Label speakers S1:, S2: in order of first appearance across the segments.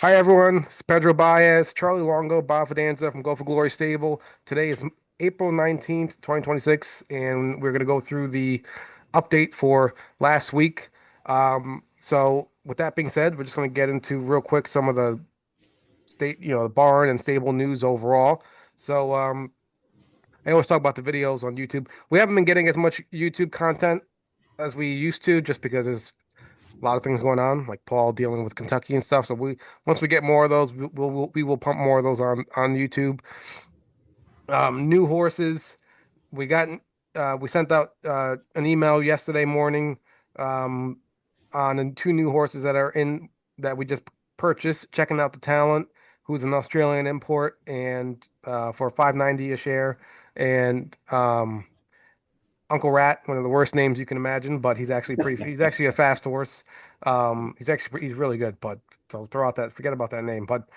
S1: Hi everyone, it's Pedro Baez, Charlie Longo, Bob Fidanza from Go for Glory Stable. Today is April 19th, 2026, and we're going to go through the update for last week. So with that being said, we're just going to get into real quick some of the the barn and stable news overall. So I always talk about the videos on YouTube. We haven't been getting as much YouTube content as we used to just because there's a lot of things going on, like Paul dealing with Kentucky and stuff. So once we get more of those, we will pump more of those on YouTube. New horses. We got we sent out an email yesterday morning um, on the two new horses that we just purchased. Checking out the talent, who's an Australian import, and for 590 a share, and Uncle Rat, one of the worst names you can imagine, but he's actually a fast horse. He's really good, but so forget about that name. But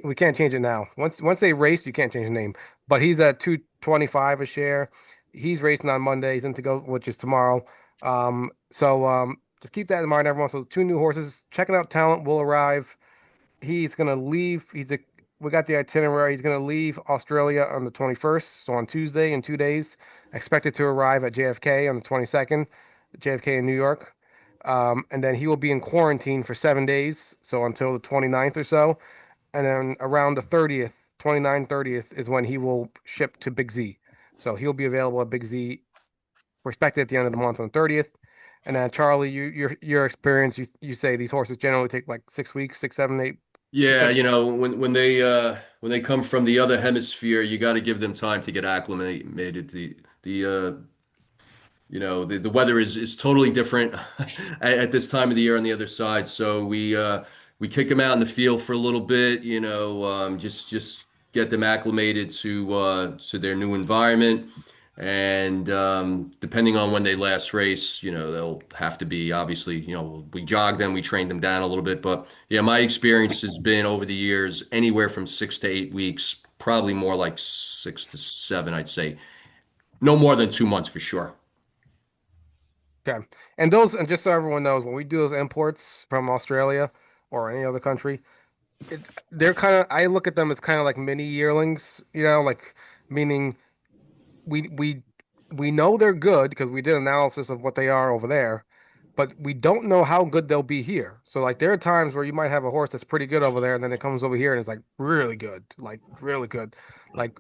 S1: we can't change it now. Once they race, you can't change the name. But he's at 225 a share. He's racing on Monday. He's in to go, which is tomorrow. Just keep that in mind, everyone. So two new horses. Checking out talent will arrive. He's gonna leave. We got the itinerary. He's gonna leave Australia on the 21st, so on Tuesday in 2 days. Expected to arrive at JFK on the 22nd, JFK in New York. And then he will be in quarantine for 7 days, so until the 29th or so. And then around the 30th, 29th, 30th is when he will ship to Big Z. So he'll be available at Big Z. We're expected at the end of the month on the 30th. And then Charlie, your experience, you say these horses generally take like 6 weeks, six, seven, eight, six,
S2: Yeah,
S1: seven.
S2: when they come from the other hemisphere, you got to give them time to get acclimated. The weather is totally different at this time of the year on the other side. So we kick them out in the field for a little bit, just get them acclimated to their new environment. And depending on when they last race, they'll have to be obviously, we jog them, we train them down a little bit. But yeah, my experience has been over the years anywhere from 6 to 8 weeks, probably more like 6 to 7, I'd say. No more than 2 months for sure.
S1: Okay. And just so everyone knows, when we do those imports from Australia or any other country, they're I look at them as kind of like mini yearlings, like meaning we we we know they're good because we did analysis of what they are over there, but we don't know how good they'll be here. So like there are times where you might have a horse that's pretty good over there, and then it comes over here and it's like really good, like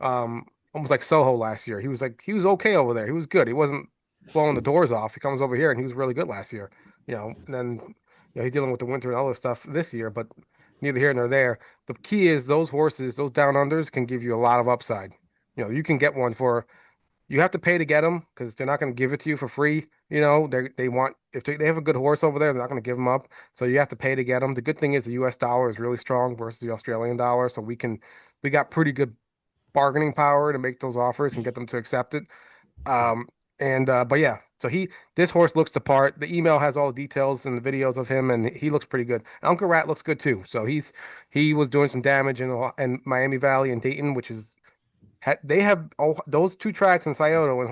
S1: um almost like Soho last year. He was okay over there. He was good. He wasn't blowing the doors off. He comes over here and he was really good last year. And then he's dealing with the winter and other stuff this year, but neither here nor there. The key is those horses, those down unders can give you a lot of upside. You can get one for you have to pay to get them because they're not going to give it to you for free. They want if they have a good horse over there, they're not going to give them up. So you have to pay to get them. The good thing is the U.S. dollar is really strong versus the Australian dollar, so we got pretty good bargaining power to make those offers and get them to accept it. Um, and But yeah, so this horse looks the part. The email has all the details and the videos of him, and he looks pretty good. Uncle Rat looks good too. So he was doing some damage in Miami Valley and Dayton, which is they have those two tracks in Scioto and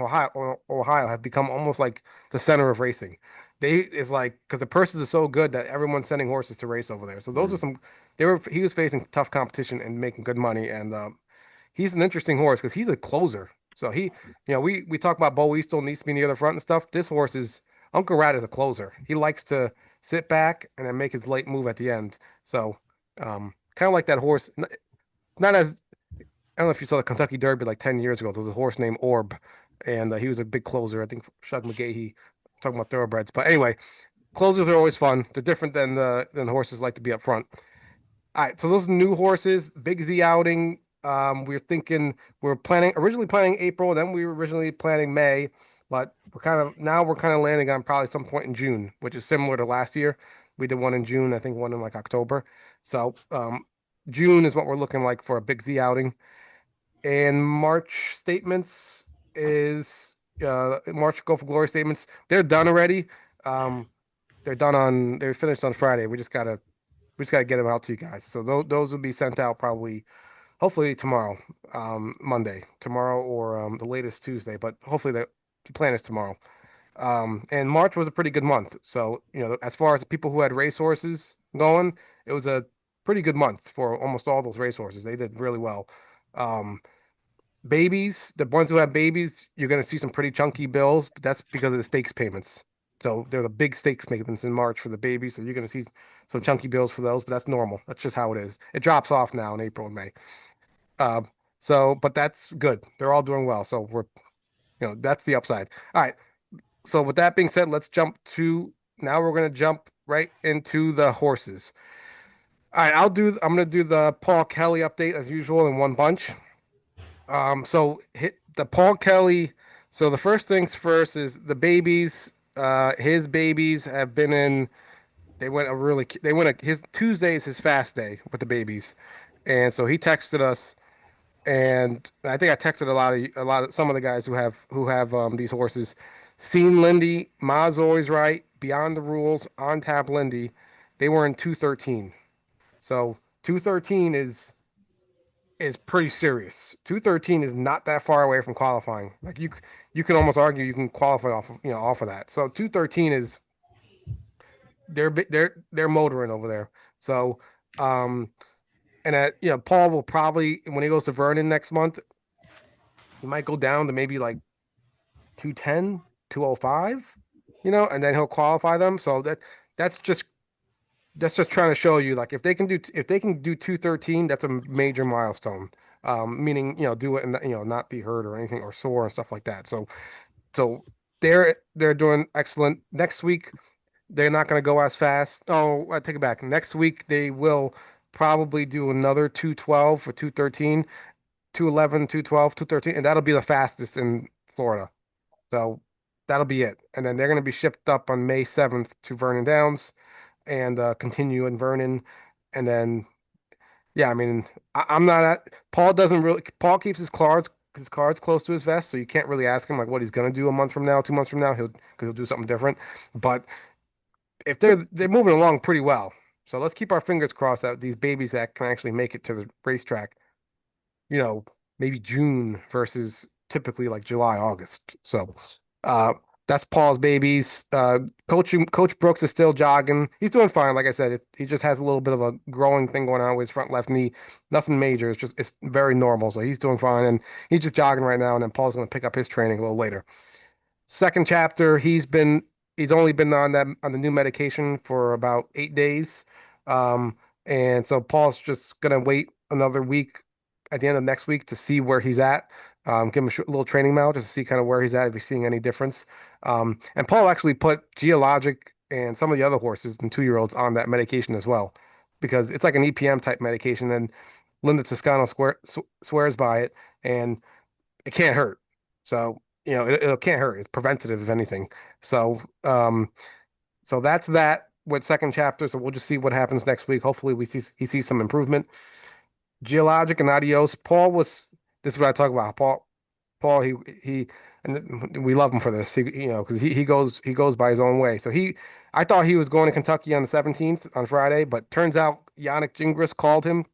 S1: Ohio have become almost like the center of racing. It's like because the purses are so good that everyone's sending horses to race over there. So those are
S2: Mm.
S1: some. He was facing tough competition and making good money, and he's an interesting horse because he's a closer. So we talk about Beaueastel needs to be near the front and stuff. This horse is Uncle Rat is a closer. He likes to sit back and then make his late move at the end. So kind of like that horse. Not as I don't know if you saw the Kentucky Derby like 10 years ago. There was a horse named Orb, and he was a big closer. I think Shug McGahee talking about thoroughbreds. But anyway, closers are always fun. They're different than the horses like to be up front. All right, so those new horses, Big Z outing. We're thinking originally planning April, then we were originally planning May, but we're kind of landing on probably some point in June, which is similar to last year. We did one in June, I think one in like October. So June is what we're looking like for a Big Z outing. And March statements is March Go for Glory statements. They're done already. Um, they're finished on Friday. We just gotta get them out to you guys. So those will be sent out probably hopefully tomorrow, Monday, tomorrow or the latest Tuesday. But hopefully the plan is tomorrow. And March was a pretty good month. So as far as the people who had racehorses going, it was a pretty good month for almost all those racehorses. They did really well. Um, Babies, the ones who have babies, you're going to see some pretty chunky bills, but that's because of the stakes payments. So there's a big stakes payments in March for the babies, so you're going to see some chunky bills for those, but that's normal. That's just how it is. It drops off now in April and May. Uh, but that's good. They're all doing well. So that's the upside. All right. So with that being said, let's jump to now we're going to jump right into the horses. All right, I'm going to do the Paul Kelley update as usual in one bunch. So hit the Paul Kelley. So the first things first is the babies. His babies have been in. They went his Tuesday is his fast day with the babies, and so he texted us, and I think I texted a lot of some of the guys who have these horses. Seen Lindy, Ma's always right. Beyond the rules, on tap Lindy. They were in 213. So 213 is pretty serious. 213 is not that far away from qualifying. Like you can almost argue you can qualify off of that. So 213 is they're motoring over there. So um and Paul will probably when he goes to Vernon next month, he might go down to maybe like 210, 205, and then he'll qualify them. So that's just that's just trying to show you like if they can do 213, that's a major milestone. Meaning do it and not be hurt or anything or sore and stuff like that. So they're doing excellent. Next week they're not going to go as fast. Oh, I take it back. Next week they will probably do another 212 for 213, 211, 212, 213, and that'll be the fastest in Florida. So that'll be it. And then they're going to be shipped up on May 7th to Vernon Downs and continue in Vernon. And then, yeah, I mean, I'm not at Paul doesn't really Paul keeps his cards close to his vest, so you can't really ask him like what he's gonna do a month from now, 2 months from now. He'll do something different. But if they're moving along pretty well, so let's keep our fingers crossed that these babies that can actually make it to the racetrack, you know, maybe June versus typically like July, August. So uh that's Paul's babies. Coach Brooks is still jogging. He's doing fine. Like I said, he just has a little bit of a growing thing going on with his front left knee. Nothing major. It's very normal. So he's doing fine, and he's just jogging right now. And then Paul's going to pick up his training a little later. Second chapter, he's only been on the new medication for about 8 days. And so Paul's just gonna wait another week at the end of next week to see where he's at. Give him a little training mount just to see kind of where he's at, if he's seeing any difference. And Paul actually put Geologic and some of the other horses and 2-year-olds on that medication as well, because it's like an EPM type medication, and Linda Toscano swears by it, and it can't hurt. So, it can't hurt. It's preventative, if anything. So, so that's that with second chapter. So we'll just see what happens next week. Hopefully, he sees some improvement. Geologic and Adios. This is what I talk about. Paul, and we love him for this. Because he goes by his own way. So I thought he was going to Kentucky on the 17th on Friday, but turns out Yannick Gingras called him.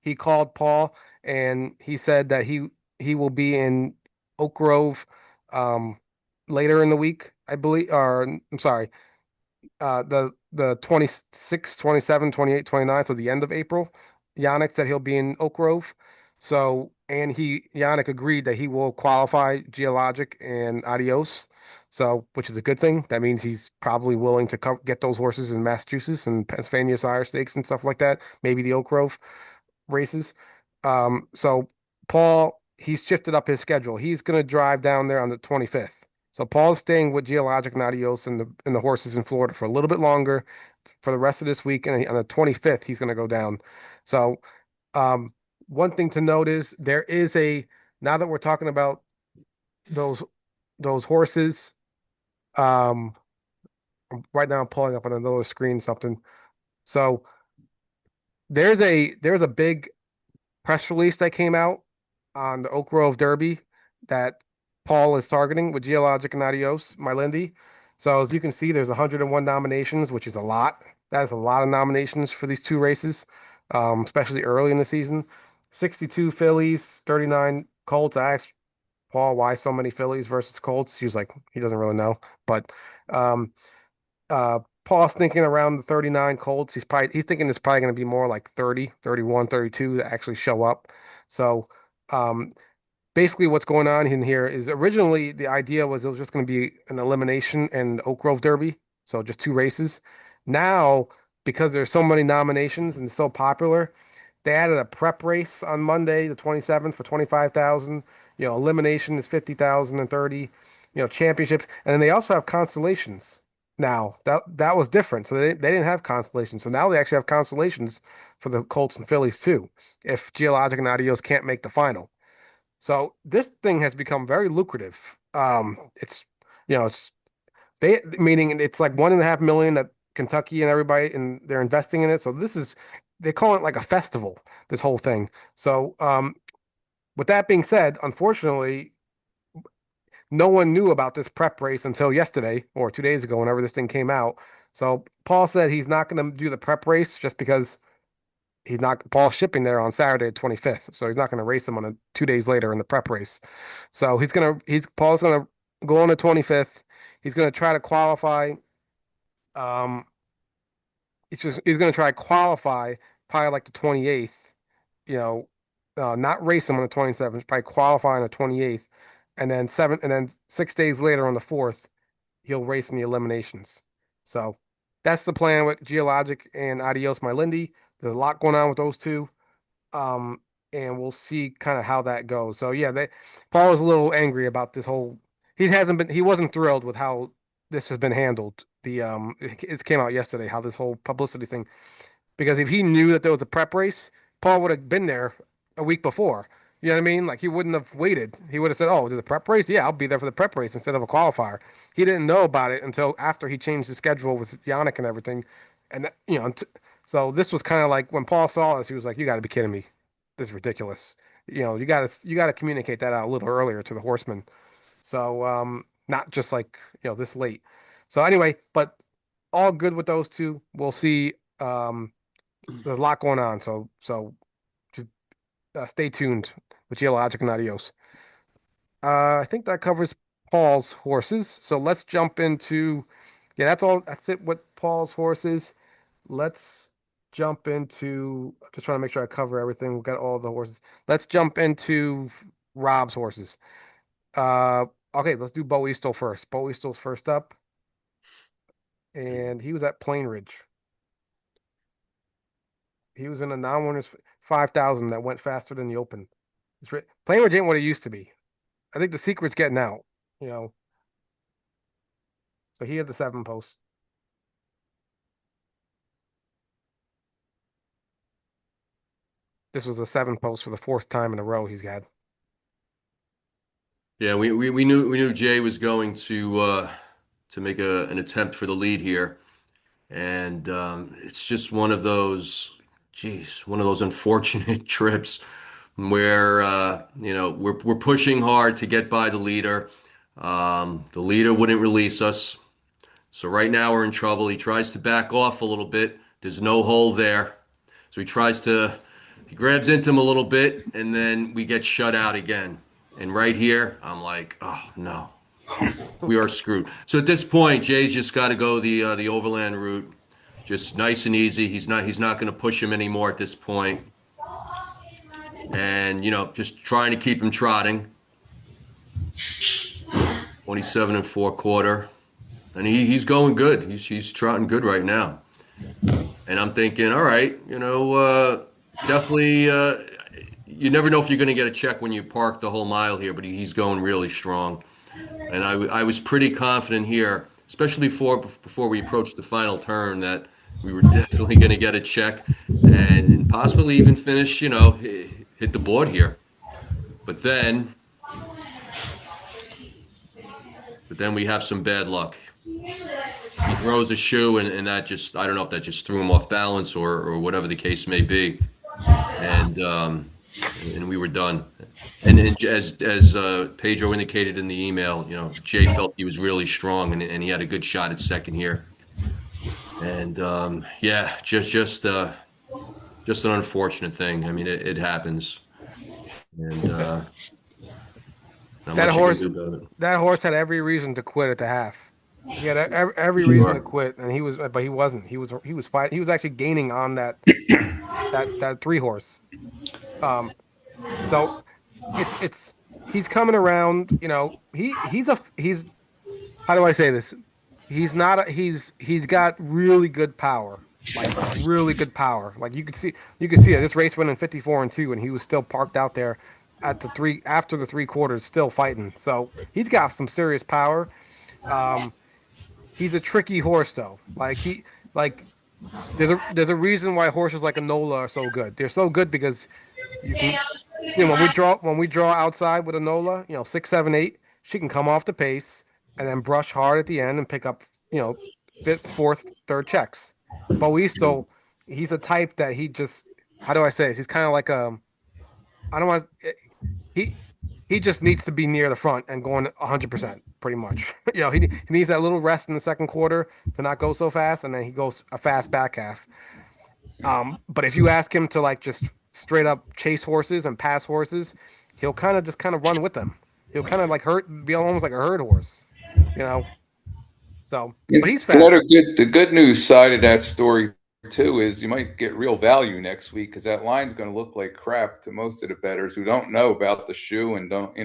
S1: He called Paul and he said that he will be in Oak Grove um, later in the week, I believe. Or I'm sorry, the 26, 27, 28, 29, so the end of April. Yannick said he'll be in Oak Grove. So, and Yannick agreed that he will qualify Geologic and Adios. So, which is a good thing. That means he's probably willing to get those horses in Massachusetts and Pennsylvania Sire Stakes and stuff like that. Maybe the Oak Grove races. So Paul, he's shifted up his schedule. He's going to drive down there on the 25th. So Paul's staying with Geologic and Adios and the horses in Florida for a little bit longer for the rest of this week. And on the 25th, he's going to go down. So um, one thing to note is now that we're talking about those those horses, um, right now I'm pulling up on another screen something. So there's a big press release that came out on the Oak Grove Derby that Paul is targeting with Geologic and Adios, my Lindy. So as you can see, there's 101 nominations, which is a lot. That is a lot of nominations for these two races, especially early in the season. 62 fillies, 39 colts. I asked Paul why so many fillies versus colts. He was like, he doesn't really know. But um, Paul's thinking around the 39 Colts. He's thinking it's probably going to be more like 30, 31, 32 that actually show up. So um, basically what's going on in here is originally the idea was it was just going to be an elimination and Oak Grove Derby, so just two races. Now, because there's so many nominations and it's so popular, they added a prep race on Monday, the 27th for 25,000. Elimination is 50,000 and 30. Championships, and then they also have constellations. Now that was different. So they didn't have constellations. So now they actually have constellations for the Colts and Phillies too, if Geologic and Adios can't make the final. So this thing has become very lucrative. It's they meaning it's like 1.5 million that Kentucky and everybody and they're investing in it. So they call it like a festival, this whole thing. So with that being said, unfortunately, no one knew about this prep race until yesterday or 2 days ago, whenever this thing came out. So Paul said he's not going to do the prep race just because Paul's shipping there on Saturday, 25th. So he's not going to race him on 2 days later in the prep race. So Paul's gonna go on the 25th. He's gonna try to qualify. Um, he's gonna try to qualify probably like the 28th. You know, not race him on the 27th. Probably qualify on the 28th, and then 6 days later on the 4th, he'll race in the eliminations. So that's the plan with Geologic and Adios My Lindy. There's a lot going on with those two. Um, and we'll see kind of how that goes. So yeah, Paul was a little angry about this whole. He wasn't thrilled with how this has been handled. It came out yesterday how this whole publicity thing, because if he knew that there was a prep race, Paul would have been there a week before. You know what I mean? Like he wouldn't have waited. He would have said, "Oh, there's a prep race. Yeah, I'll be there for the prep race instead of a qualifier." He didn't know about it until after he changed the schedule with Yannick and everything, and so this was kind of like when Paul saw this, he was like, "You got to be kidding me! This is ridiculous." You got to communicate that out a little earlier to the horsemen. So not just like this late. So anyway, but all good with those two. We'll see. There's a lot going on, so just stay tuned with Geologic and Adios. I think that covers Paul's horses. So let's jump into, yeah, that's all. That's it with Paul's horses. Let's jump into, just trying to make sure I cover everything. We've got all the horses. Let's jump into Rob's horses. Uh, okay, let's do Beaueastel first. Beaueastel's first up, and he was at Plain Ridge. He was in a non-winners 5,000 that went faster than the Open. Plain Ridge ain't what it used to be. I think the secret's getting out, you know. So he had the 7 post. This was a 7 post for the fourth time in a row he's had.
S2: Yeah, we knew Jay was going to make an attempt for the lead here, and it's just one of those, geez, one of those unfortunate trips where we're pushing hard to get by the leader. The leader wouldn't release us, so right now we're in trouble. He tries to back off a little bit. There's no hole there, so he grabs into him a little bit, and then we get shut out again. And right here, I'm like, oh no, we are screwed. So at this point, Jay's just got to go the overland route, just nice and easy. He's not going to push him anymore at this point, and just trying to keep him trotting. 27 and four quarter, and he's going good. He's trotting good right now. And I'm thinking, all right, definitely. You never know if you're going to get a check when you park the whole mile here, but he's going really strong. And I was pretty confident here, especially before we approached the final turn, that we were definitely going to get a check and possibly even finish, hit the board here. But then, we have some bad luck. He throws a shoe, and that just, I don't know if that just threw him off balance or whatever the case may be. And we were done. And as Pedro indicated in the email, Jay felt he was really strong, and he had a good shot at second here. And yeah, just an unfortunate thing. I mean, it happens, and not
S1: That
S2: much you can
S1: horse,
S2: do about it.
S1: that horse had every reason to quit at the half. he had every reason to
S2: Sure.
S1: quit, and he was, but he wasn't. He was fight. He was actually gaining on that three horse. Um, so it's he's coming around. He's how do I say this? He's got really good power, like really good power. Like you could see it. This race went in 54-2, and he was still parked out there at the three after the three quarters, still fighting. So he's got some serious power. Um, he's a tricky horse though. Like there's a reason why horses like Enola are so good. They're so good because you can when we draw outside with Enola, 6, 7, 8, she can come off the pace and then brush hard at the end and pick up, fifth, fourth, third checks. Beaueastel, he's a type that he just how do I say it? He's kind of like I don't want he he just needs to be near the front and going 100% pretty much. He needs that little rest in the second quarter to not go so fast, and then he goes a fast back half. But if you ask him to like just straight up chase horses and pass horses, he'll kind of run with them. He'll kind of like be almost like a herd horse, you know. So,
S3: Yeah,
S1: but he's
S3: the other
S1: fast.
S3: good news side of that story too is you might get real value next week because that line's going to look like crap to most of the bettors who don't know about the shoe and don't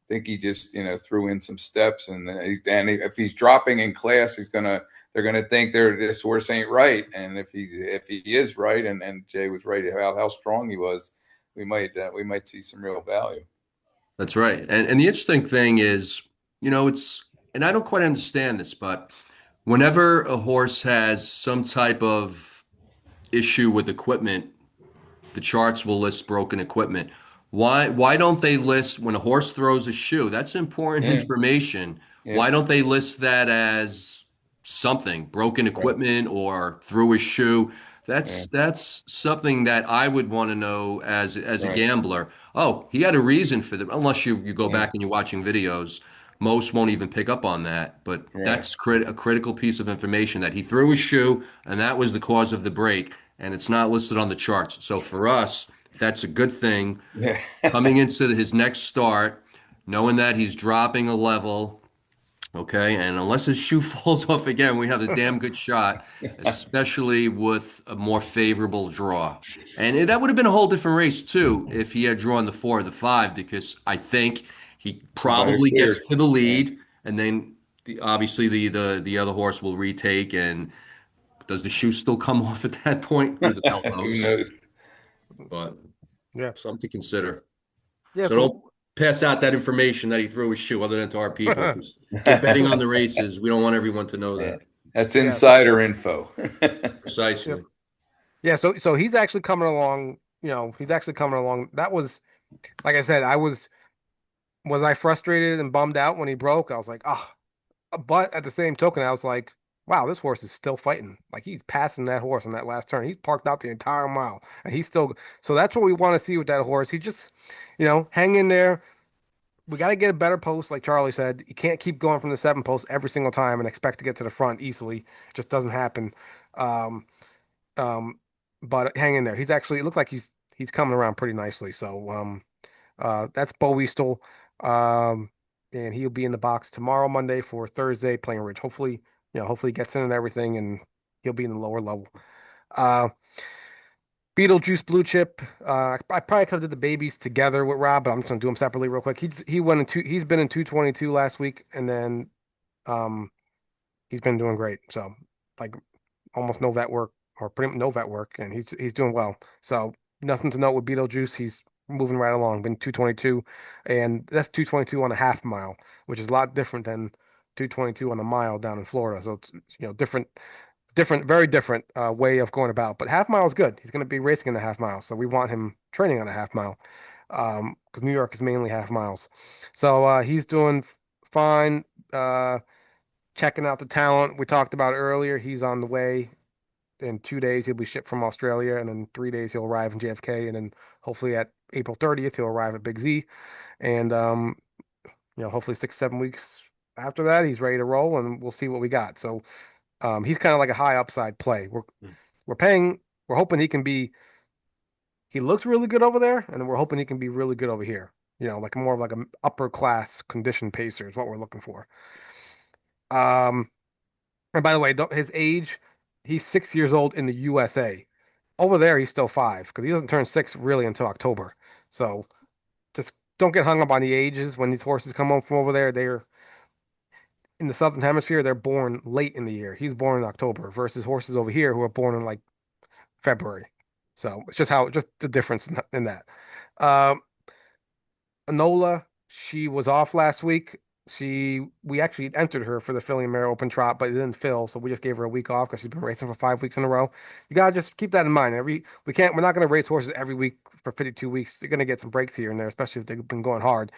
S3: think he just threw in some steps and if he's dropping in class they're gonna think this horse ain't right, and if he is right, and Jay was right about how strong he was, we might see some real value.
S2: That's right. And the interesting thing is, it's and I don't quite understand this, but whenever a horse has some type of issue with equipment, the charts will list broken equipment. Why don't they list when a horse throws a shoe? That's important
S3: Yeah,
S2: information.
S3: yeah,
S2: Why don't they list that as something, broken
S3: right,
S2: equipment or threw a shoe?
S3: yeah,
S2: That's something that I would want to know as a
S3: right,
S2: gambler. Oh, he had a reason for them. Unless you go
S3: yeah,
S2: back and you're watching videos, most won't even pick up on that. But
S3: right.
S2: that's a critical piece of information that he threw a shoe and that was the cause of the break, and it's not listed on the charts. So for us, that's a good thing.
S3: Yeah.
S2: Coming into his next start, knowing that he's dropping a level, okay, and unless his shoe falls off again, we have a damn good shot, especially with a more favorable draw. And that would have been a whole different race too if he had drawn the 4 or the 5, because I think he
S3: He might have
S2: probably gets
S3: cleared.
S2: to the
S3: Yeah.
S2: lead, and then obviously the other horse will retake. And does the shoe still come off at that point? Who the hell
S3: Who
S2: knows?
S3: knows?
S2: But
S1: Yeah.
S2: something to consider.
S1: Yeah.
S2: So don't
S1: So,
S2: pass out that information that he threw his shoe other than to our people, because if we're betting on the races, we don't want everyone to know
S3: Yeah.
S2: that.
S3: That's
S1: yeah. So,
S3: insider info.
S1: yep.
S2: Precisely.
S1: Yeah. So he's actually coming along. He's actually coming along. That was, like I said, was I frustrated and bummed out when he broke? I was like, oh, but at the same token, I was like, wow, this horse is still fighting. Like he's passing that horse on that last turn. He's parked out the entire mile, and he's still. So that's what we want to see with that horse. He just, hang in there. We got to get a better post, like Charlie said. You can't keep going from the seven post every single time and expect to get to the front easily. It just doesn't happen. Um, um, but hang in there. He's actually. It looks like he's coming around pretty nicely. So that's Beaueastel. Um, and he'll be in the box tomorrow, Monday, for Thursday playing Ridge. Hopefully he gets in and everything, and he'll be in the lower level. Uh, Beetlejuice Blue Chip. I probably could have did the babies together with Rob, but I'm just gonna do them separately real quick. He went in two. He's been in 222 last week, and then um, he's been doing great. So like almost no vet work or pretty much no vet work, and he's doing well. So nothing to note with Beetlejuice. He's moving right along. Been 222, and that's 222 on a half mile, which is a lot different than 222 on a mile down in Florida. So it's different, very different way of going about. But half mile is good. He's going to be racing in the half mile, so we want him training on a half mile because New York is mainly half miles. So he's doing fine. Checking out the talent we talked about earlier. He's on the way. In 2 days, he'll be shipped from Australia, and in 3 days, he'll arrive in JFK, and then hopefully at April 30th, he'll arrive at Big Z, and hopefully 6, 7 weeks after that, he's ready to roll, and we'll see what we got. So he's kind of like a high upside play. We're paying, we're hoping he can be. He looks really good over there, and then we're hoping he can be really good over here. Like more of like an upper class condition pacer is what we're looking for. Um, and by the way, his age, he's 6 years old in the USA. Over there, he's still 5 because he doesn't turn 6 really until October. So just don't get hung up on the ages when these horses come home from over there. They're in the southern hemisphere, they're born late in the year. He's born in October versus horses over here who are born in like February. So it's just the difference in that. Um, Enola, she was off last week. We actually entered her for the Philly and Mare Open Trot, but it didn't fill, so we just gave her a week off because she's been racing for 5 weeks in a row. You gotta just keep that in mind. We're not gonna race horses every week for 52 weeks. You're gonna get some breaks here and there, especially if they've been going hard.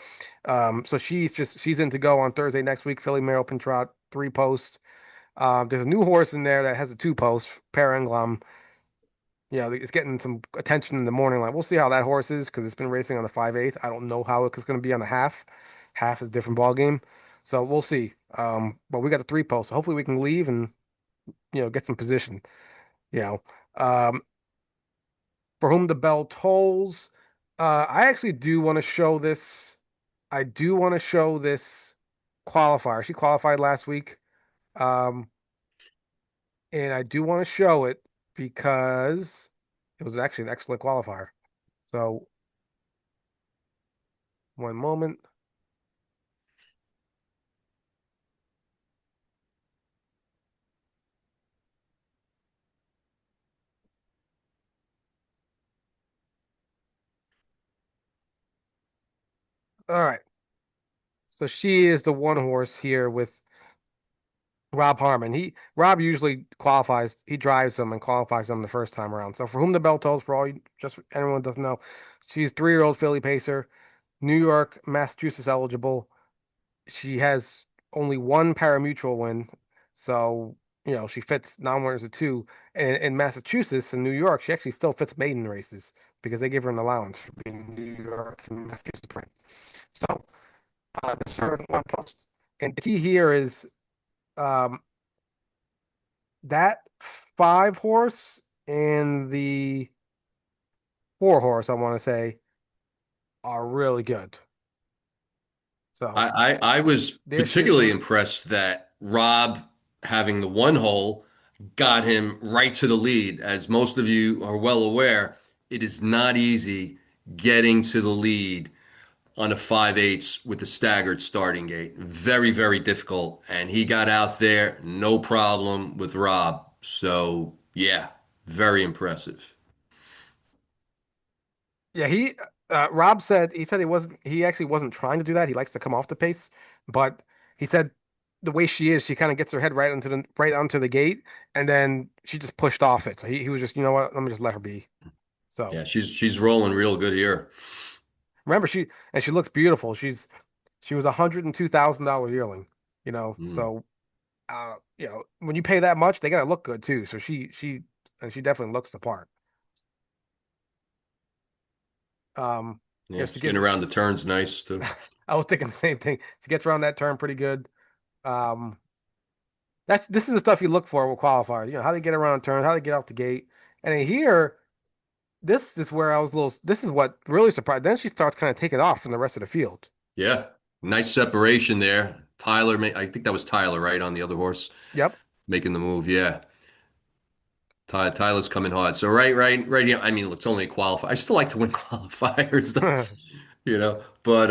S1: So she's in to go on Thursday next week. Philly Mare Open Trot, 3 posts. There's a new horse in there that has a 2 post, Per it's getting some attention in the morning. Like we'll see how that horse is because it's been racing on the 5/8. I don't know how it's going to be on the half. Half is a different ball game, so we'll see. But we got the 3 posts. So hopefully we can leave and get some position. You know, um, for whom the bell tolls. I actually do want to show this. I do want to show this qualifier. She qualified last week, um, and I do want to show it because it was actually an excellent qualifier. So one moment. All right. So she is the one horse here with Rob Harmon. Rob usually qualifies. He drives them and qualifies them the first time around. So for whom the bell tolls, for all you, just anyone doesn't know, she's 3-year-old filly pacer, New York, Massachusetts eligible. She has only one parimutuel win, so she fits non-winners of two. And in Massachusetts and New York, she actually still fits maiden races because they give her an allowance for being New York and Massachusetts. So the third one post. And the key here is um, that 5 horse and the 4 horse, I want to say, are really good. So
S2: I was
S1: there she is.
S2: particularly impressed that Rob having the one hole got him right to the lead. As most of you are well aware, it is not easy getting to the lead on a 5/8 with a staggered starting gate. Very, very difficult. And he got out there, no problem with Rob. So, yeah, very impressive.
S1: Yeah, Rob said he actually wasn't trying to do that. He likes to come off the pace, but he said the way she is, she kind of gets her head right onto the gate, and then she just pushed off it. So he was just, you know what, let me just let her be. So
S2: Yeah, she's rolling real good here.
S1: remember she looks beautiful. She was $102,000 yearling,
S2: Mm.
S1: so when you pay that much, they gotta look good too. So she definitely looks the part. Um,
S2: Yeah,
S1: she
S2: she's
S1: gets
S2: getting around the turns nice too.
S1: I was thinking the same thing. She gets around that turn pretty good. Um, this is the stuff you look for with qualifiers. How they get around turns, how they get out the gate. And then here, this is where I was a little. This is what really surprised. Then she starts kind of taking off from the rest of the field.
S2: Yeah, nice separation there. I think that was Tyler, right, on the other horse
S1: Yep.
S2: making the move. Yeah. Tyler's coming hard. So right here. I mean, it's only a qualifier. I still like to win qualifiers, though, But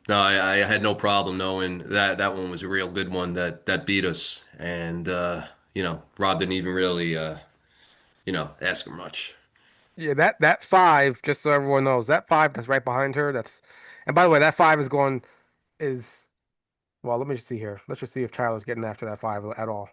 S2: no, I had no problem knowing that that one was a real good one that beat us, and Rob didn't even really ask him much.
S1: Yeah, that 5, just so everyone knows, that 5 that's right behind her. And by the way, that 5 is well. Let me just see here. Let's just see if Tyler's getting after that 5 at all.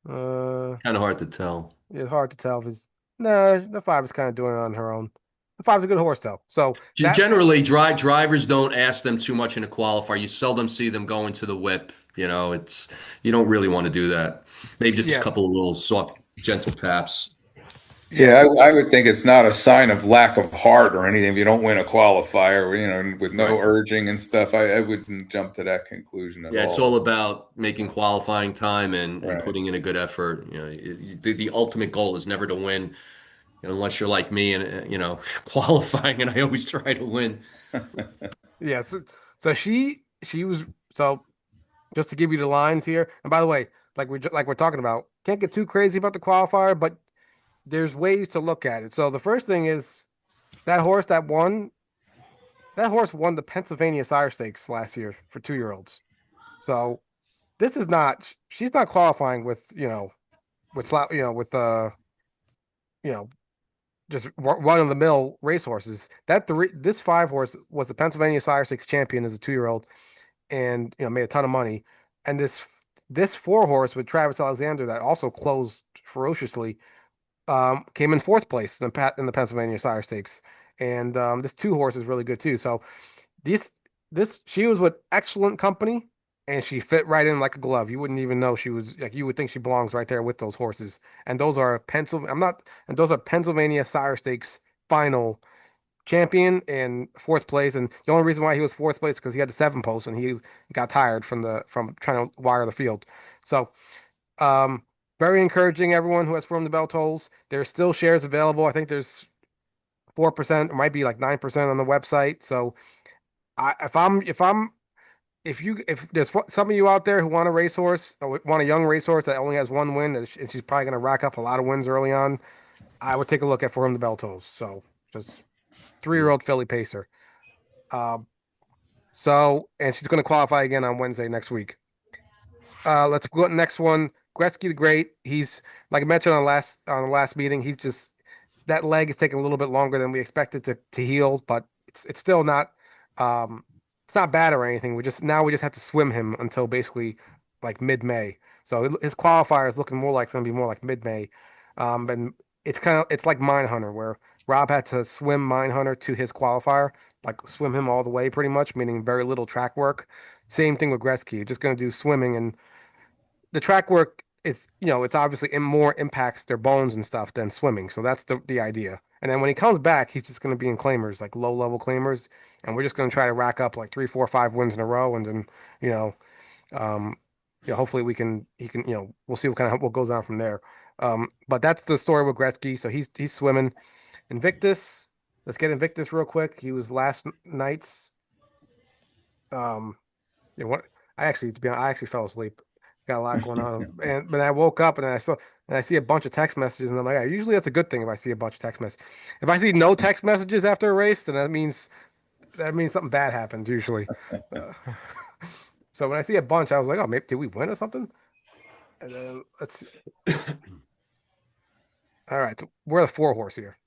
S1: Uh,
S2: Kind of hard to tell.
S1: it's hard to tell if he's no. The 5 is kind of doing it on her own. The 5's a good horse though. So that
S2: Generally, drivers don't ask them too much in a qualifier. You seldom see them going to the whip. You don't really want to do that. Maybe just a
S1: yeah
S2: couple of little soft, gentle taps.
S1: yeah.
S3: Yeah,
S1: So
S3: I would think it's not a sign of lack of heart or anything if you don't win a qualifier, with no
S2: Right.
S3: urging and stuff. I wouldn't jump to that conclusion at
S2: Yeah, it's
S3: all.
S2: all about making qualifying time and
S3: Right.
S2: putting in a good effort. The ultimate goal is never to win, unless you're like me and qualifying, and I always try to win.
S1: yeah. So she was so just to give you the lines here. And by the way, like we're talking about, can't get too crazy about the qualifier, but there's ways to look at it. So the first thing is that horse that horse won the Pennsylvania Sire Stakes last year for 2-year-olds. So this is not she's not qualifying with with you know just run of the mill racehorses. This 5 horse was the Pennsylvania Sire Stakes champion as a 2-year-old, and made a ton of money. And this 4 horse with Travis Alexander that also closed ferociously came in fourth place in the Pennsylvania Sire Stakes. And this 2 horse is really good too. So this she was with excellent company, and she fit right in like a glove. You wouldn't even know she was like you would think she belongs right there with those horses. And those are Pennsylvania. I'm not, and those are Pennsylvania Sire Stakes final champion and fourth place. And the only reason why he was fourth place because he had the 7 post and he got tired from trying to wire the field. So um, very encouraging everyone who has formed the bell tolls. There's still shares available. I think there's 4%, it might be like 9% on the website. So if there's some of you out there who want a racehorse or want a young racehorse that only has 1 win and she's probably going to rack up a lot of wins early on, I would take a look at For Him the Bell Tolls. So just 3-year-old filly pacer. Um, and she's going to qualify again on Wednesday next week. Let's go to the next one. Gretzky the Great. He's like I mentioned on the last meeting. He's just that leg is taking a little bit longer than we expected to heal, but it's still not um it's not bad or anything. We just have to swim him until basically like mid-May. So his qualifier is looking more like it's gonna be more like mid-May. And it's like Mine Hunter where Rob had to swim Mine Hunter to his qualifier, like swim him all the way pretty much, meaning very little track work. Same thing with Gretzky. You're just gonna do swimming, and the track work is, it's obviously more impacts their bones and stuff than swimming. So that's the idea. And then when he comes back, he's just going to be in claimers, like low level claimers, and we're just going to try to rack up like 3, 4, 5 wins in a row, and then you know, um, hopefully he can, we'll see what goes on from there. But that's the story with Gretzky. So he's swimming. Invictus. Let's get Invictus real quick. He was last night's. Um, what I actually, to be honest, I actually fell asleep. Got a lot going on, and when I woke up and I see a bunch of text messages, and I'm like, usually that's a good thing if I see a bunch of text messages. If I see no text messages after a race, then that means something bad happened usually. Uh, so when I see a bunch, I was like, oh, maybe did we win or something? And then let's see. All right, so we're the 4 horse here.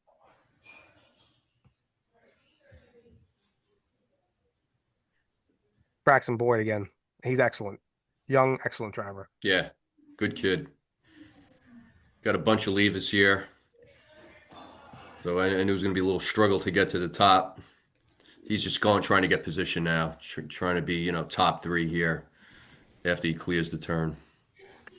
S1: Braxton Boyd again. He's excellent, young, excellent driver.
S2: Yeah, good kid. Got a bunch of levers here. So I knew it was going to be a little struggle to get to the top. He's just trying to get position now, trying to be, top 3 here after he clears the turn.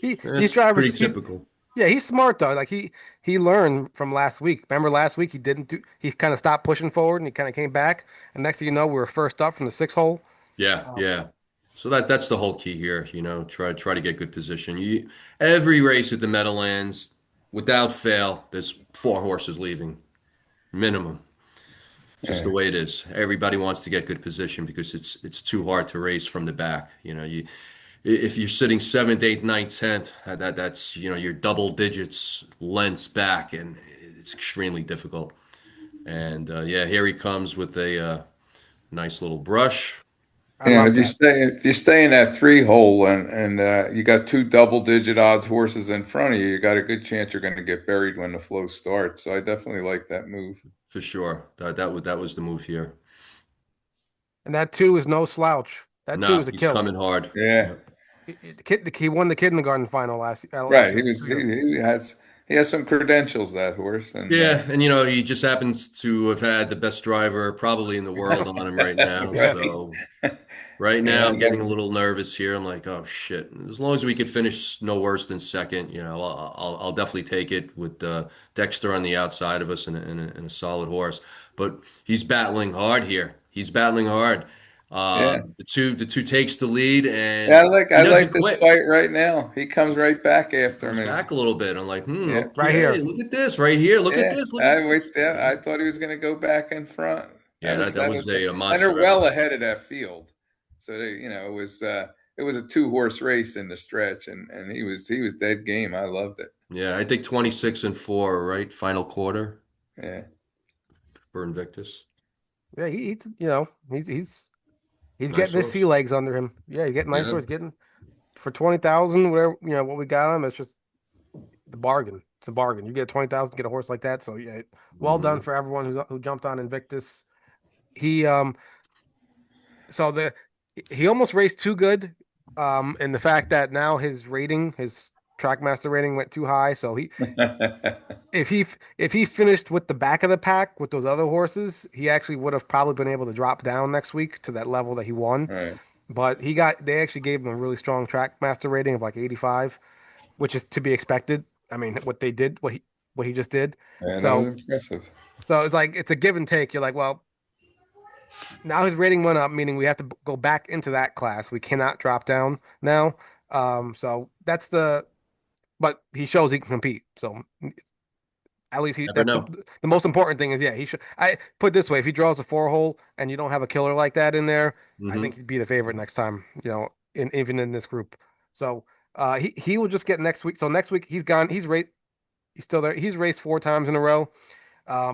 S1: These
S2: That's pretty
S1: drivers,
S2: typical.
S1: yeah, he's smart though. Like he learned from last week. Remember last week he kind of stopped pushing forward and he kind of came back. And next thing you know, we were first up from the 6 hole.
S2: Yeah,
S1: Um,
S2: yeah. So that's the whole key here, try to get good position. Every race at the Meadowlands, without fail, there's 4 horses leaving, minimum. Just the
S3: Yeah.
S2: way it is. Everybody wants to get good position because it's too hard to race from the back. If you're sitting seventh, eighth, ninth, tenth, that's your double digits lengths back, and it's extremely difficult. And yeah, here he comes with a nice little brush.
S1: I
S3: And
S1: love that.
S3: if you stay in that 3 hole and you got 2 double-digit odds horses in front of you, you got a good chance you're going to get buried when the flow starts. So I definitely like that move.
S2: For sure. That was the move here.
S1: And that 2 is no slouch. That 2
S2: No,
S1: is a
S2: he's
S1: killer.
S2: coming hard.
S3: Yeah,
S2: Yeah.
S1: He won the kindergarten final last
S3: right.
S1: year. So,
S3: He has some credentials, that horse, and
S2: Yeah, and he just happens to have had the best driver probably in the world on him right now.
S1: yeah.
S3: right.
S2: So right now
S3: Yeah,
S2: I'm getting a little nervous here. I'm like, oh shit. As long as we could finish no worse than second, I'll definitely take it with Dexter on the outside of us and a solid horse. But he's battling hard here. He's battling hard.
S3: yeah.
S2: The two takes the lead
S3: Yeah,
S2: and he
S3: I
S2: doesn't
S3: like this
S2: quit.
S3: fight right now. He comes right back after
S2: Comes
S3: me.
S2: back a little bit. I'm like,
S3: Yeah,
S1: Right
S2: okay,
S1: here.
S2: look at this right here. Look at
S3: yeah.
S2: this. Look at
S3: I
S2: this.
S3: wait there.
S2: Yeah.
S3: I thought he was going to go back in front.
S2: Yeah, that
S3: That
S2: was
S3: was the,
S2: a
S3: and they're
S2: monster
S3: well
S2: effort.
S3: ahead of that field. So it it was a two-horse race in the stretch, and he was dead game. I loved it.
S2: Yeah, I think 26-4, right? Final quarter
S3: Yeah.
S2: for Invictus.
S1: Yeah, he's you know he's
S2: Nice
S1: getting his
S2: horse.
S1: sea legs under him. Yeah, he's getting nice
S2: Yeah.
S1: horse. Getting for 20,000, whatever what we got him. It's just the bargain. It's a bargain. You get 20,000, get a horse like that. So yeah, well done
S2: Hmm.
S1: for everyone who jumped on Invictus. He so the he almost raced too good, in the fact that now his trackmaster rating went too high. So if he finished with the back of the pack with those other horses, he actually would have probably been able to drop down next week to that level that he won.
S3: Right.
S1: But they actually gave him a really strong trackmaster rating of like 85, which is to be expected. I mean, what he just did.
S3: Yeah, that was
S1: So
S3: impressive.
S1: so it's like it's a give and take. You're like, well, now his rating went up, meaning we have to go back into that class. We cannot drop down now. So that's but he shows he can compete. So at least
S2: Never
S1: that's
S2: know.
S1: the most important thing is, yeah, he should. I put it this way: if he draws a 4 hole and you don't have a killer like that in there, I think
S2: Hmm.
S1: he'd be the favorite next time. Even in this group. So he will just get next week. So next week he's gone. He's still there. He's raced 4 times in a row,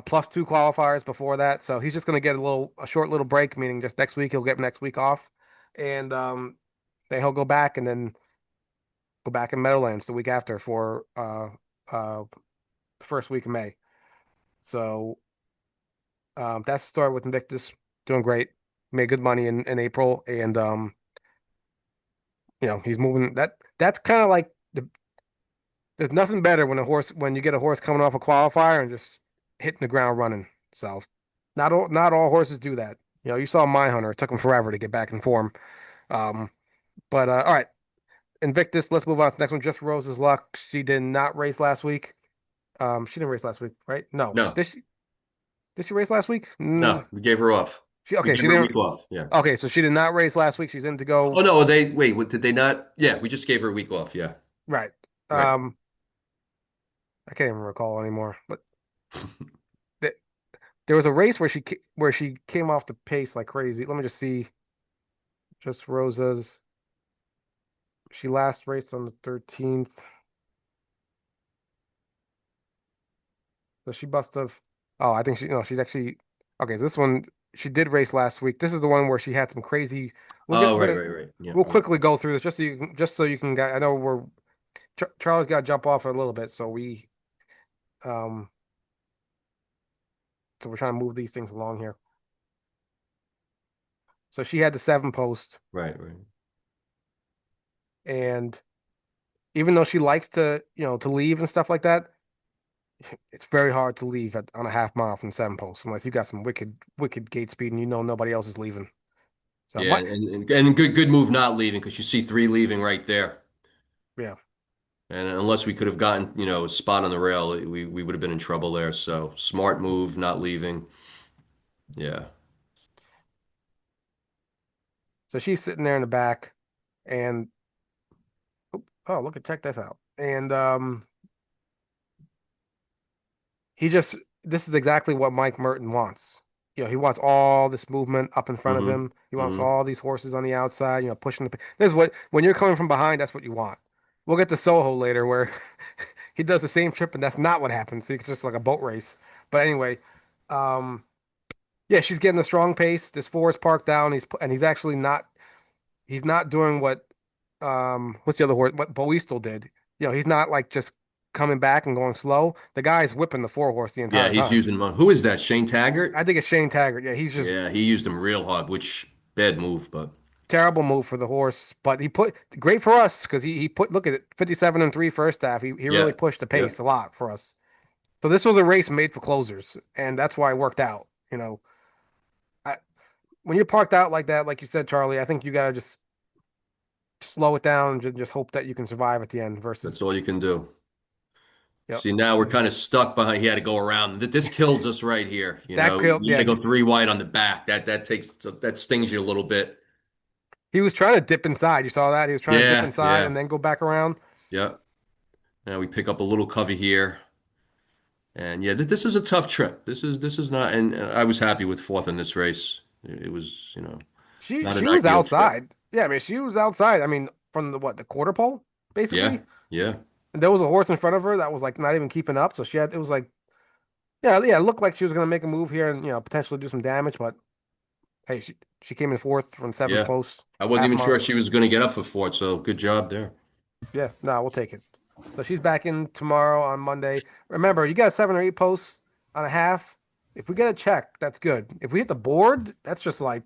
S1: plus 2 qualifiers before that. So he's just going to get a short little break, meaning just next week he'll get next week off, and then he'll go back and then go back in Meadowlands the week after for first week of May. So that's the story with Invictus. Doing great. Made good money in April, and he's moving. That's kind of like there's nothing better when you get a horse coming off a qualifier and just hitting the ground running. So not all horses do that. You saw My Hunter. It took him forever to get back in form. Um, but all right, Invictus. Let's move on to the next one. Just Rose's luck. She did not race last week. She didn't race last week, right? No.
S2: No,
S1: Did she? Did she race last week?
S2: no, we gave her off.
S1: She
S2: We
S1: okay.
S2: gave
S1: She
S2: her a
S1: didn't.
S2: week off. Yeah.
S1: Okay, so she did not race last week. She's in to
S2: Oh
S1: go.
S2: no, wait, what, did they not? Yeah, we just gave her a week off. Yeah.
S1: Right.
S2: Right.
S1: I can't even recall anymore. But th there was a race where she came off the pace like crazy. Let me just see. Just Rosas. She last raced on the 13th. So she must have. Oh, I think she's actually. Okay, so this one she did race last week. This is the one where she had some crazy.
S2: Oh,
S1: We're
S2: right,
S1: gonna
S2: right, right. Yeah,
S1: we'll
S2: yeah.
S1: quickly go through this just so you can get. I know Charlie's got to jump off a little bit, um so we're trying to move these things along here. So she had the 7 post,
S2: Right, right.
S1: and even though she likes to leave and stuff like that, it's very hard to leave on a half mile from 7 post unless you got some wicked gate speed and nobody else is leaving. So
S2: Yeah, and good move not leaving because you see three leaving right there.
S1: yeah.
S2: And unless we could have gotten, a spot on the rail, we would have been in trouble there. So smart move, not leaving. Yeah.
S1: So she's sitting there in the back, and oh, check this out. And he just this is exactly what Mike Merton wants. He wants all this movement up in front of
S2: Hmm.
S1: him. He wants
S2: Hmm.
S1: all these horses on the outside, pushing this is what when you're coming from behind, that's what you want. We'll get to Soho later where he does the same trip and that's not what happens. It's just like a boat race. But anyway, um yeah, she's getting a strong pace. This four is parked down. He's actually not he's not doing what's the other horse? What Beaueastel did. He's not like just coming back and going slow. The guy's whipping the 4 horse the
S2: Yeah,
S1: entire
S2: he's
S1: time.
S2: using who is that? Shane
S1: I
S2: Taggart?
S1: think it's Shane Taggart. Yeah, he's just
S2: Yeah, he used him real hard, which bad move, but
S1: terrible move for the horse. But he put great for us because he put look at it 57 and 3 first half. He really
S2: yeah,
S1: pushed the
S2: yeah,
S1: pace a lot for us. So this was a race made for closers, and that's why it worked out. I, when you're parked out like that, like you said, Charlie, I think you gotta just slow it down and just hope that you can survive at the end.
S2: that's
S1: Versus,
S2: all you can do.
S1: yep,
S2: See, now we're kind of stuck behind. He had to go around. This kills us right here.
S1: that killed.
S2: You got
S1: Yeah,
S2: to go three wide on the back. That stings you a little bit.
S1: he was trying to dip inside. You saw that he was trying to dip
S2: Yeah,
S1: inside and
S2: yeah,
S1: then go back around.
S2: yeah. Now we pick up a little cover here, and yeah, this is a tough trip. This is not, and I was happy with fourth in this race. It was. Not an
S1: she was
S2: ideal trip.
S1: outside. Yeah, I mean, she was outside. I mean, from the quarter pole,
S2: Yeah,
S1: basically.
S2: yeah,
S1: And there was a horse in front of her that was like not even keeping up. So it was like, yeah, it looked like she was gonna make a move here and potentially do some damage. But hey, she came in fourth from seventh
S2: yeah.
S1: post,
S2: I wasn't
S1: half
S2: even sure
S1: mile.
S2: she was going to get up for fourth, so good job there.
S1: Yeah, no, we'll take it. So she's back in tomorrow on Monday. Remember, you got 7 or 8 posts on a half. If we get a check, that's good. If we hit the board, that's just like,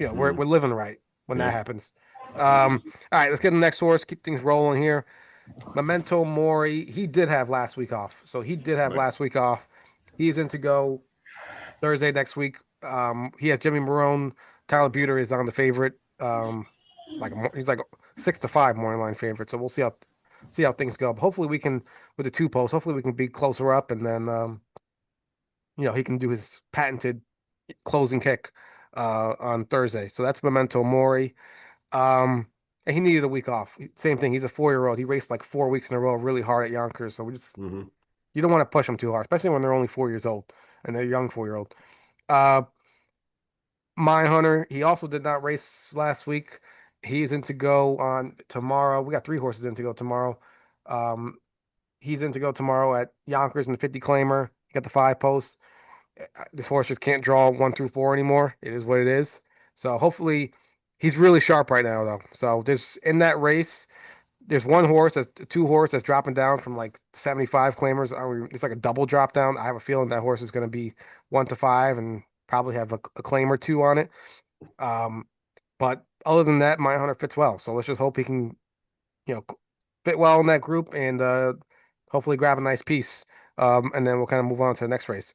S2: Mm,
S1: we're living right when that
S2: yeah,
S1: happens. All right, let's get the next horse. Keep things rolling here. Memento Mori. He did have last week off, so he did have
S2: right.
S1: last week off. He's in to go Thursday next week. He has Jimmy Marone. Tyler Buter is on the favorite. He's like 6-5 morning line favorite. So we'll see how things go. But hopefully we can with the two posts. Hopefully we can be closer up, and then he can do his patented closing kick on Thursday. So that's Memento Mori. Um, and he needed a week off. Same thing. He's a 4-year-old. He raced like 4 weeks in a row, really hard at Yonkers. So
S2: Hmm.
S1: you don't want to push him too hard, especially when they're only 4 years old and they're a young 4-year-old. Uh, Mine Hunter, he also did not race last week. He's in to go on tomorrow. We got three horses in to go tomorrow. Um, he's in to go tomorrow at Yonkers in the 50 claimer. He got the 5 posts. This horse just can't draw 1 through 4 anymore. It is what it is. So hopefully he's really sharp right now though. So there's in that race, there's one horse that's two horse that's dropping down from like 75 claimers. It's like a double drop down. I have a feeling that horse is going to be 1 to 5 and probably have a claim or two on it. Um, but other than that, my hunter fits well. So let's just hope he can, fit well in that group and hopefully grab a nice piece. And then we'll kind of move on to the next race.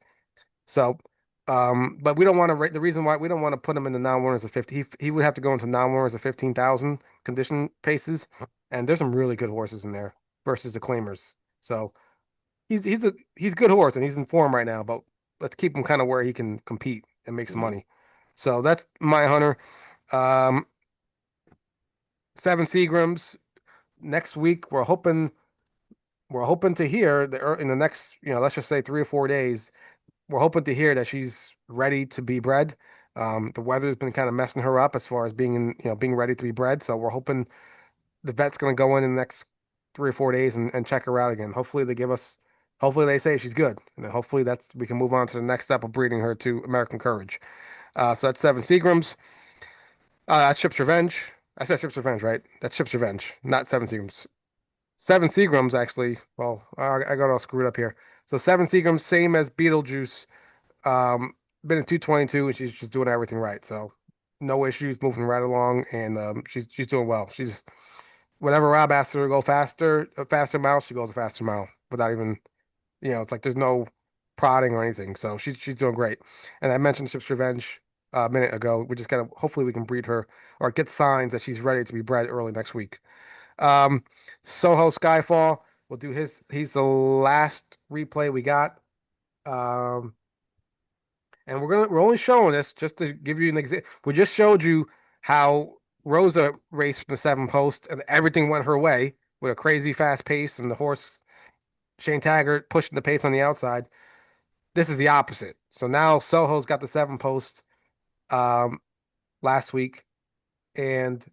S1: So, but we don't want to. The reason why we don't want to put him in the non-winners of 50, he would have to go into non-winners of 15,000 condition paces, and there's some really good horses in there versus the claimers. So he's a good horse and he's in form right now. But let's keep him kind of where he can compete and make some
S2: Hmm.
S1: money. So that's my hunter. Um, 7 Seagrams next week. We're hoping to hear in the next, let's just say 3 or 4 days. We're hoping to hear that she's ready to be bred. The weather's been kind of messing her up as far as being ready to be bred. So we're hoping the vet's going to go in the next 3 or 4 days and check her out again. Hopefully they say she's good. And then hopefully we can move on to the next step of breeding her to American Courage. So that's 7 Seagrams. That's Ship's Revenge. I said Ship's Revenge, right? That's Ship's Revenge, not 7 Seagrams. 7 Seagrams, actually. Well, I got all screwed up here. So 7 Seagrams, same as Beetlejuice. Been in 222 and she's just doing everything right. So no issues, moving right along, and she's doing well. She's whenever Rob asks her to go faster, a faster mile, she goes a faster mile without even, it's like there's no prodding or anything. So she's doing great. And I mentioned Ship's Revenge a minute ago. We just gotta hopefully we can breed her or get signs that she's ready to be bred early next week. Um, Soho Skyfall will do he's the last replay we got. Um, and we're only showing this just to give you an example. We just showed you how Rosa raced from the 7 post and everything went her way with a crazy fast pace and the horse Shane Taggart pushing the pace on the outside. This is the opposite. So now Soho's got the 7 post um, last week, and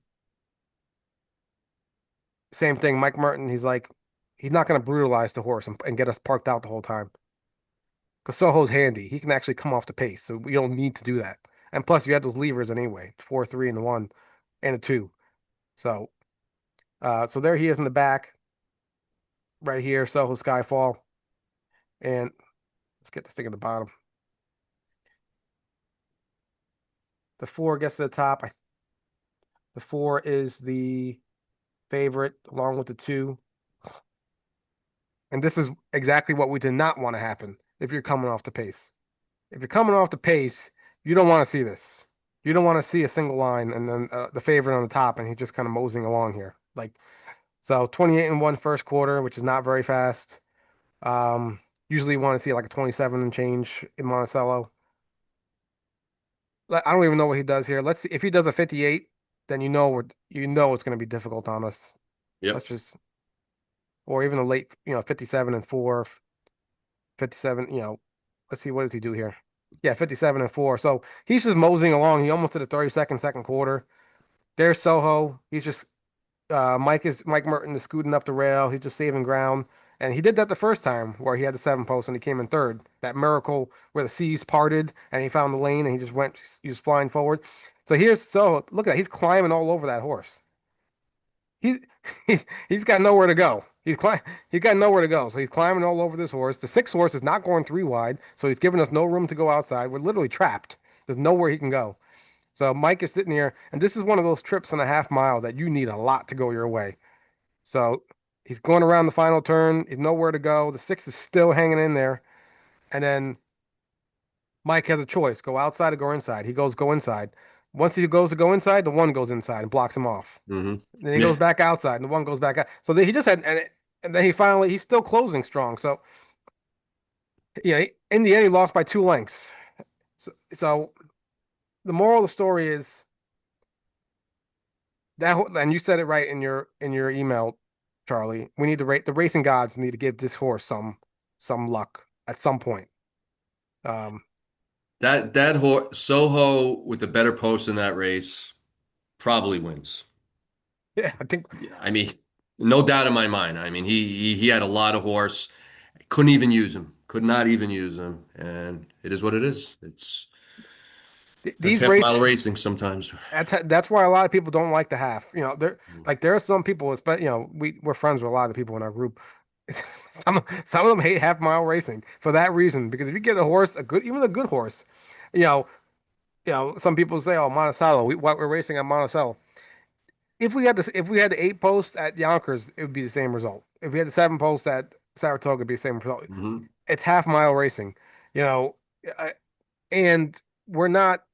S1: same thing. Mike Merton, he's not going to brutalize the horse and get us parked out the whole time because Soho's handy. He can actually come off the pace, so we don't need to do that. And plus, you had those levers anyway, 4, 3, and the 1, and a 2. So, so there he is in the back, right here, Soho Skyfall, and let's get this thing at the bottom. The 4 gets to the top. The 4 is the favorite, along with the 2. And this is exactly what we did not want to happen if you're coming off the pace. If you're coming off the pace, you don't want to see this. You don't want to see a single line and then the favorite on the top, and he's just kind of moseying along here. So 28 and 1 first quarter, which is not very fast. Usually you want to see like a 27 and change in Monticello. I don't even know what he does here. Let's see if he does a 58, then it's going to be difficult on us.
S2: Yep.
S1: Let's just or even a late, 57 and 4, 57. Let's see what does he do here. Yeah, 57 and 4. So he's just moseying along. He almost did a 30-second second quarter. There's Soho. He's just Mike Merton is scooting up the rail. He's just saving ground. And he did that the first time where he had the seven post and he came in third. That miracle where the seas parted and he found the lane and he was flying forward. So here's Soho. Look at that. He's climbing all over that horse. He's he's got nowhere to go. He's got nowhere to go. So he's climbing all over this horse. The sixth horse is not going three wide, so he's giving us no room to go outside. We're literally trapped. There's nowhere he can go. So Mike is sitting here, and this is one of those trips on a half mile that you need a lot to go your way. So he's going around the final turn. He's nowhere to go. The six is still hanging in there, and then Mike has a choice: go outside or go inside. He goes go inside. Once he goes to go inside, the one goes inside and blocks him off.
S2: Hmm.
S1: Then he goes
S2: Yeah.
S1: back outside, and the one goes back out. So he just had, and then he's still closing strong. So yeah, in the end, he lost by 2 lengths. So the moral of the story is that, and you said it right in your email, Charlie. We need the racing gods need to give this horse some luck at some point. Um,
S2: That horse Soho with the better post in that race probably wins.
S1: yeah, I think
S2: Yeah, I mean, no doubt in my mind. I mean, he had a lot of horse, couldn't even use him, could not even use him, and it is what it is. That's
S1: these
S2: half mile
S1: race
S2: racing sometimes.
S1: that's why a lot of people don't like the half. There are some people, especially we're friends with a lot of the people in our group. Some of them hate half mile racing for that reason because if you get a horse, even a good horse, you know, some people say, "Oh, Monticello, we're racing at Monticello." If we had the eight post at Yonkers, it would be the same result. If we had the seven post at Saratoga, it'd be the same result.
S2: Hmm.
S1: It's half mile racing, you know, I- and we're not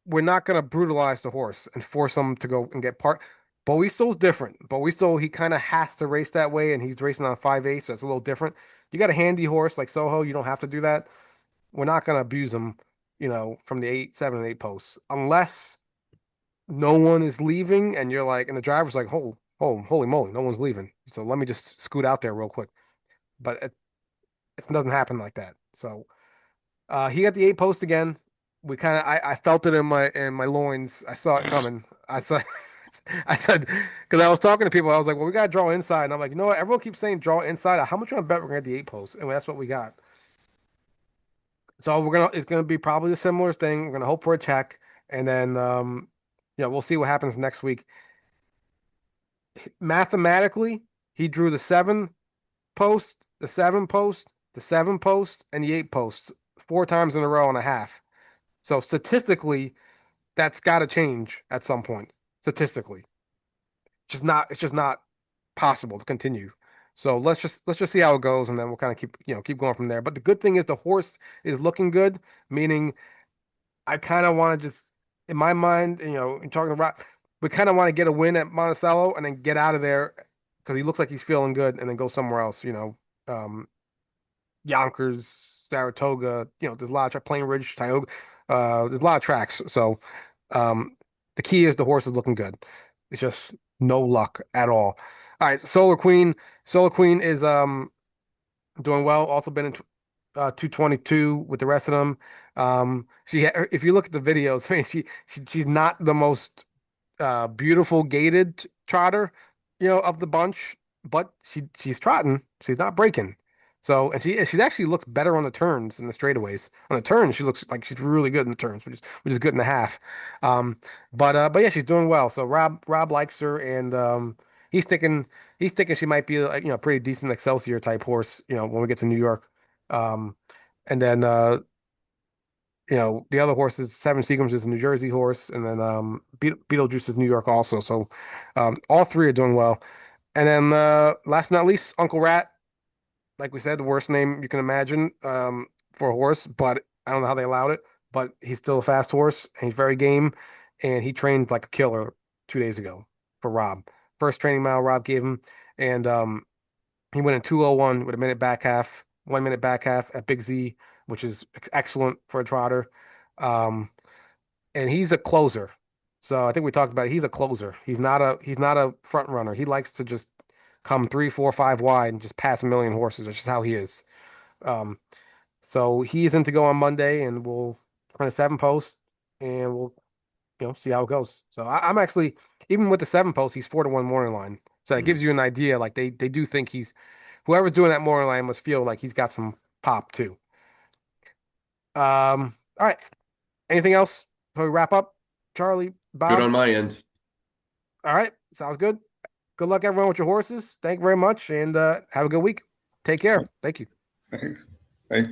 S1: we're not going to brutalize the horse and force him to go and get part. Beaueastel's different. Beaueastel, he kind of has to race that way, and he's racing on 5A, so it's a little different. You got a handy horse like Soho, you don't have to do that. We're not going to abuse him, from the 8, 7, and 8 posts unless no one is leaving, and you're like, and the driver's like, holy moly, no one's leaving. So let me just scoot out there real quick. But it doesn't happen like that. So he got the 8 post again. We kind of I felt it in my loins. I saw it coming. I saw I said because I was talking to people. I was like, well, we gotta draw inside. And I'm like, you know what? Everyone keeps saying draw inside. How much you want to bet we're gonna get the 8 post? And that's what we got. So it's gonna be probably a similar thing. We're gonna hope for a check, and then we'll see what happens next week. Mathematically, he drew the 7 post, the 7 post, the 7 post, and the 8 posts 4 times in a row and a half. So statistically, that's got to change at some point. Statistically, it's just not possible to continue. So let's just see how it goes, and then we'll kind of keep going from there. But the good thing is the horse is looking good, meaning I kind of want to just, in my mind, in talking about, we kind of want to get a win at Monticello and then get out of there because he looks like he's feeling good, and then go somewhere else. Yonkers, Saratoga. There's a lot of Plain Ridge, Tioga. There's a lot of tracks. So um, the key is the horse is looking good. It's just no luck at all. All right, Solar Queen. Solar Queen is doing well. Also been in 222 with the rest of them. If you look at the videos, I mean, she's not the most beautiful gaited trotter, of the bunch, but she's trotting. She's not breaking. So, and she actually looks better on the turns than the straightaways. On the turns, she looks like she's really good in the turns, which is good in the half. Um, but yeah, she's doing well. So Rob likes her, and he's thinking he's thinking she might be like, pretty decent Excelsior type horse. When we get to New York. Um, and then the other horses, Seven Seagrams is a New Jersey horse, and then Beetlejuice is New York also. So all three are doing well. And then last but not least, Uncle Rat, like we said, the worst name you can imagine for a horse, but I don't know how they allowed it. But he's still a fast horse, and he's very game, and he trained like a killer 2 days ago for Rob. First training mile Rob gave him, and he went in 2:01 with a minute back half, 1 minute back half at Big Z, which is excellent for a trotter. Um, and he's a closer. So I think we talked about it. He's a closer. He's not a front runner. He likes to just come 3, 4, 5 wide and just pass a million horses. That's just how he is. Um, So he is in to go on Monday, and we'll run a 7 post, and we'll see how it goes. So I'm actually, even with the 7 post, he's 4-1 morning line. So that
S2: Mm.
S1: gives you an idea. Like they do think whoever's doing that morning line must feel like he's got some pop too. All right. Anything else before we wrap up? Charlie,
S2: Good
S1: Bob.
S2: on my end.
S1: All right. Sounds good. Good luck, everyone, with your horses. Thank you very much, and have a good week. Take care. Thank you.
S3: Thanks. Thank